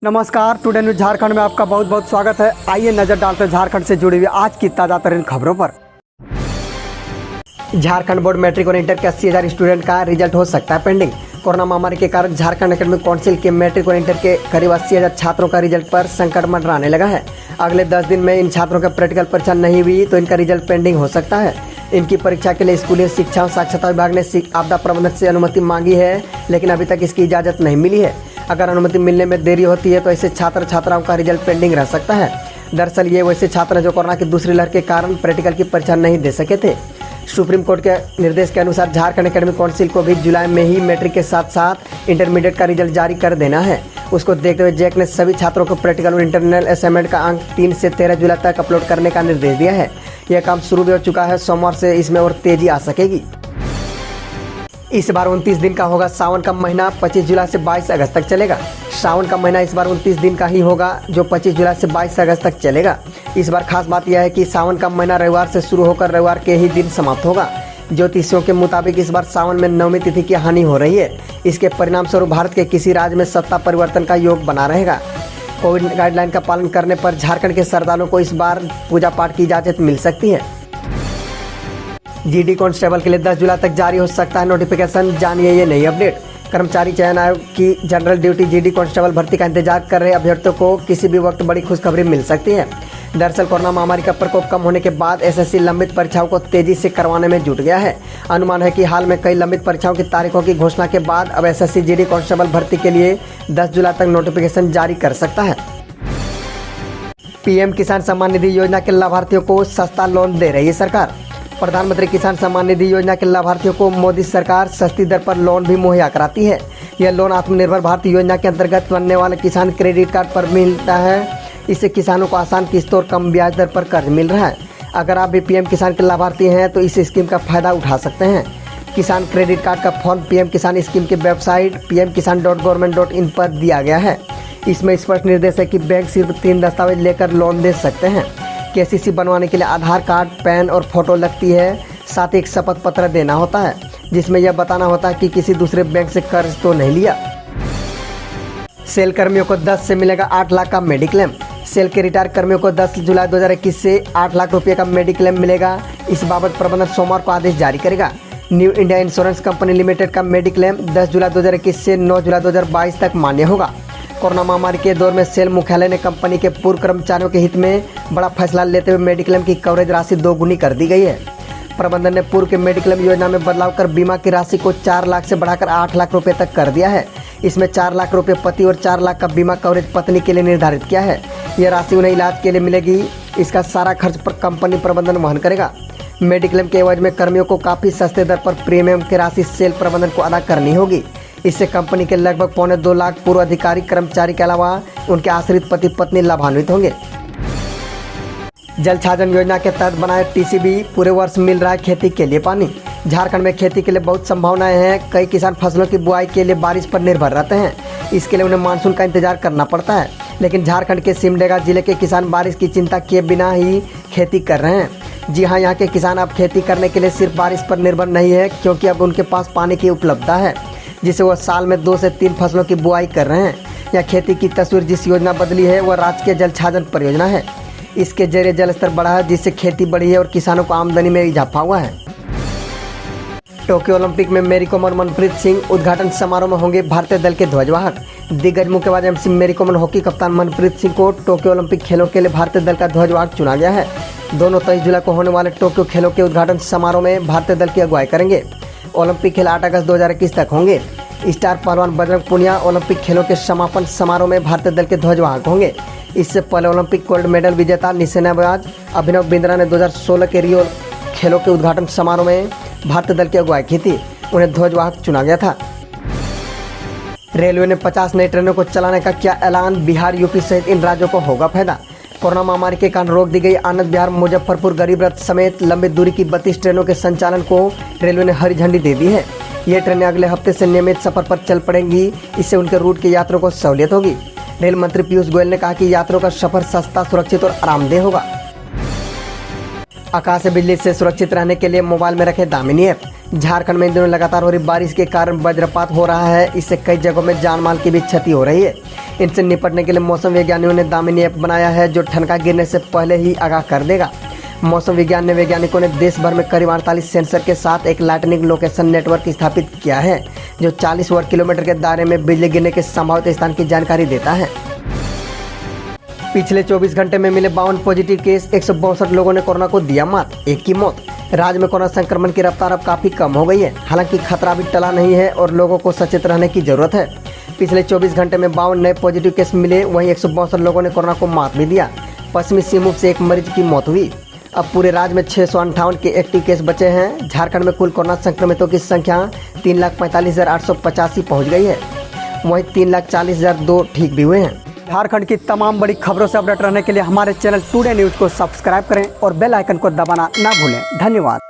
नमस्कार, today news Jharkhand में आपका बहुत बहुत स्वागत है। आइए नजर डालते हैं झारखंड से जुड़ी हुई आज की ताज़ा तरीन खबरों पर। झारखंड बोर्ड मैट्रिक और इंटर के 80,000 स्टूडेंट का रिजल्ट हो सकता है पेंडिंग। कोरोना महामारी के कारण झारखंड एकेडमिक काउंसिल के मैट्रिक और इंटर के करीब 80,000 छात्रों का रिजल्ट पर संकट मंडराने लगा है। अगले 10 दिन में इन छात्रों का प्रैक्टिकल परीक्षा नहीं हुई तो इनका रिजल्ट पेंडिंग हो सकता है। इनकी परीक्षा के लिए स्कूली शिक्षा और साक्षरता विभाग ने आपदा प्रबंधन से अनुमति मांगी है, लेकिन अभी तक इसकी इजाज़त नहीं मिली है। अगर अनुमति मिलने में देरी होती है तो ऐसे छात्र छात्राओं का रिजल्ट पेंडिंग रह सकता है। दरअसल ये वैसे छात्र हैं जो कोरोना की दूसरी लहर के कारण प्रैक्टिकल की परीक्षा नहीं दे सके थे। सुप्रीम कोर्ट के निर्देश के अनुसार झारखंड एकेडमिक काउंसिल को भी जुलाई में ही मैट्रिक के साथ साथ इंटरमीडिएट का रिजल्ट जारी कर देना है। उसको देखते हुए जैक ने सभी छात्रों को प्रैक्टिकल और इंटरनल असाइनमेंट का अंक 3 से 13 जुलाई तक अपलोड करने का निर्देश दिया है। यह काम शुरू भी हो चुका है। सोमवार से इसमें और तेजी आ सकेगी। इस बार 29 दिन का होगा सावन का महीना, 25 जुलाई से 22 अगस्त तक चलेगा। सावन का महीना इस बार 29 दिन का ही होगा, जो 25 जुलाई से 22 अगस्त तक चलेगा। इस बार खास बात यह है कि सावन का महीना रविवार से शुरू होकर रविवार के ही दिन समाप्त होगा। ज्योतिषियों के मुताबिक इस बार सावन में नवमी तिथि की हानि हो रही है। इसके परिणाम स्वरूप भारत के किसी राज्य में सत्ता परिवर्तन का योग बना रहेगा। कोविड गाइडलाइन का पालन करने पर झारखंड के श्रद्धालुओं को इस बार पूजा पाठ की इजाज़त मिल सकती है। जीडी कांस्टेबल के लिए 10 जुलाई तक जारी हो सकता है नोटिफिकेशन। जानिए ये नई अपडेट। कर्मचारी चयन आयोग की जनरल ड्यूटी जीडी कांस्टेबल भर्ती का इंतजार कर रहे अभ्यर्थियों को किसी भी वक्त बड़ी खुशखबरी मिल सकती है। दरअसल कोरोना महामारी का प्रकोप कम होने के बाद एसएससी लंबित परीक्षाओं को तेजी से करवाने में जुट गया है। अनुमान है कि हाल में कई लंबित परीक्षाओं की तारीखों की घोषणा के बाद अब एसएससी जीडी कांस्टेबल भर्ती के लिए 10 जुलाई तक नोटिफिकेशन जारी कर सकता है। पीएम किसान सम्मान निधि योजना के लाभार्थियों को सस्ता लोन दे रही है सरकार। प्रधानमंत्री किसान सम्मान निधि योजना के लाभार्थियों को मोदी सरकार सस्ती दर पर लोन भी मुहैया कराती है। यह लोन आत्मनिर्भर भारत योजना के अंतर्गत बनने वाले किसान क्रेडिट कार्ड पर मिलता है। इससे किसानों को आसान किस्तों और कम ब्याज दर पर कर्ज मिल रहा है। अगर आप भी पीएम किसान के लाभार्थी हैं तो इस स्कीम का फायदा उठा सकते हैं। किसान क्रेडिट कार्ड का फॉर्म पीएम किसान स्कीम की वेबसाइट pmkisan.government.in पर दिया गया है। इसमें स्पष्ट निर्देश है कि बैंक सिर्फ 3 दस्तावेज लेकर लोन दे सकते हैं। केसीसी बनवाने के लिए आधार कार्ड, पैन और फोटो लगती है। साथ ही एक शपथ पत्र देना होता है जिसमें यह बताना होता है कि किसी दूसरे बैंक से कर्ज तो नहीं लिया। सेल कर्मियों को 10 से मिलेगा 8 लाख का मेडिक्लेम। सेल के रिटायर कर्मियों को 10 जुलाई 2021 से 8 लाख रुपये का मेडिक्लेम मिलेगा। इस बाबत प्रबंधन सोमवार को आदेश जारी करेगा। New India insurance company limited का मेडिक्लेम 10 जुलाई 2021 से 9 जुलाई 2022 तक मान्य होगा। कोरोना महामारी के दौर में सेल मुख्यालय ने कंपनी के पूर्व कर्मचारियों के हित में बड़ा फैसला लेते हुए मेडिक्लेम की कवरेज राशि 2 गुनी कर दी गई है। प्रबंधन ने पूर्व के मेडिक्लेम योजना में बदलाव कर बीमा की राशि को 4 लाख से बढ़ाकर 8 लाख रुपए तक कर दिया है। इसमें 4 लाख रुपए पति और 4 लाख का बीमा कवरेज पत्नी के लिए निर्धारित किया है। यह राशि उन्हें इलाज के लिए मिलेगी। इसका सारा खर्च पर कंपनी प्रबंधन वहन करेगा। मेडिक्लेम के एवज में कर्मियों को काफ़ी सस्ते दर पर प्रीमियम की राशि सेल प्रबंधन को अदा करनी होगी। इससे कंपनी के लगभग 2.25 लाख पूर्व अधिकारी कर्मचारी के अलावा उनके आश्रित पति पत्नी लाभान्वित होंगे। जल छाजन योजना के तहत बनाए टीसीबी पूरे वर्ष मिल रहा है खेती के लिए पानी। झारखंड में खेती के लिए बहुत संभावनाएं हैं। कई किसान फसलों की बुआई के लिए बारिश पर निर्भर रहते हैं। इसके लिए उन्हें मानसून का इंतजार करना पड़ता है। लेकिन झारखंड के सिमडेगा जिले के किसान बारिश की चिंता किए बिना ही खेती कर रहे हैं। जी हाँ, यहाँ के किसान अब खेती करने के लिए सिर्फ बारिश पर निर्भर नहीं है, क्योंकि अब उनके पास पानी की उपलब्धता है जिसे वह साल में 2 से 3 फसलों की बुआई कर रहे हैं। यह खेती की तस्वीर जिस योजना बदली है वह राजकीय जल छाजन परियोजना है। इसके जरिए जल स्तर बढ़ा है, जिससे खेती बढ़ी है और किसानों को आमदनी में इजाफा हुआ है। टोक्यो ओलंपिक में मैरी कॉम और मनप्रीत सिंह उद्घाटन समारोह में होंगे भारतीय दल के ध्वजवाहक। दिग्गज मुक्केबाज एमसी मैरी कॉम और हॉकी कप्तान मनप्रीत सिंह को टोक्यो ओलंपिक खेलों के लिए भारतीय दल का ध्वजवाहक चुना गया है। दोनों 23 जुलाई को होने वाले टोक्यो खेलों के उद्घाटन समारोह में भारतीय दल की अगुवाई करेंगे। ओलंपिक खेल 8 अगस्त 2021 तक होंगे। स्टार पहलवान बजरंग पुनिया ओलंपिक खेलों के समापन समारोह में भारतीय दल के ध्वजवाहक होंगे। इससे पहले ओलंपिक गोल्ड मेडल विजेता निशानेबाज अभिनव बिंद्रा ने 2016 के रियो खेलों के उद्घाटन समारोह में भारतीय दल की अगुवाई की थी। उन्हें ध्वजवाहक चुना गया था। रेलवे ने 50 नई ट्रेनों को चलाने का किया ऐलान। बिहार, यूपी सहित इन राज्यों को होगा फायदा। कोरोना महामारी के कारण रोक दी गई आनंद विहार, मुजफ्फरपुर, गरीब रथ समेत लंबी दूरी की 32 ट्रेनों के संचालन को रेलवे ने हरी झंडी दे दी है। ये ट्रेनें अगले हफ्ते से नियमित सफर पर चल पड़ेंगी। इससे उनके रूट के यात्रियों को सहूलियत होगी। रेल मंत्री पीयूष गोयल ने कहा कि यात्रियों का सफर सस्ता, सुरक्षित और आरामदेह होगा। आकाशीय बिजली से सुरक्षित रहने के लिए मोबाइल में रखें दामिनी ऐप। झारखंड में इन दिनों लगातार हो रही बारिश के कारण वज्रपात हो रहा है। इससे कई जगहों में जान माल की भी क्षति हो रही है। इनसे निपटने के लिए मौसम वैज्ञानिकों ने दामिनी ऐप बनाया है, जो ठनका गिरने से पहले ही आगाह कर देगा। मौसम विज्ञान ने वैज्ञानिकों ने देश भर में करीब 48 सेंसर के साथ एक लाइटनिंग लोकेशन नेटवर्क स्थापित किया है, जो 40 वर्ग किलोमीटर के दायरे में बिजली गिरने के संभावित स्थान की जानकारी देता है। पिछले 24 घंटे में मिले 52 पॉजिटिव केस, 162 लोगों ने कोरोना को दिया मात, एक की मौत। राज्य में कोरोना संक्रमण की रफ्तार अब काफ़ी कम हो गई है। हालांकि खतरा अभी टला नहीं है और लोगों को सचेत रहने की जरूरत है। पिछले 24 घंटे में 52 नए पॉजिटिव केस मिले, वहीं 162 लोगों ने कोरोना को मात भी दिया। पश्चिमी सिंहभूम से एक मरीज की मौत हुई। अब पूरे राज्य में 658 के एक्टिव केस बचे हैं। झारखंड में कुल कोरोना संक्रमितों की संख्या 3,45,885 पहुँच गई है। वहीं 3,40,002 ठीक भी हुए हैं। झारखंड की तमाम बड़ी खबरों से अपडेट रहने के लिए हमारे चैनल टुडे न्यूज़ को सब्सक्राइब करें और बेल आइकन को दबाना ना भूलें। धन्यवाद।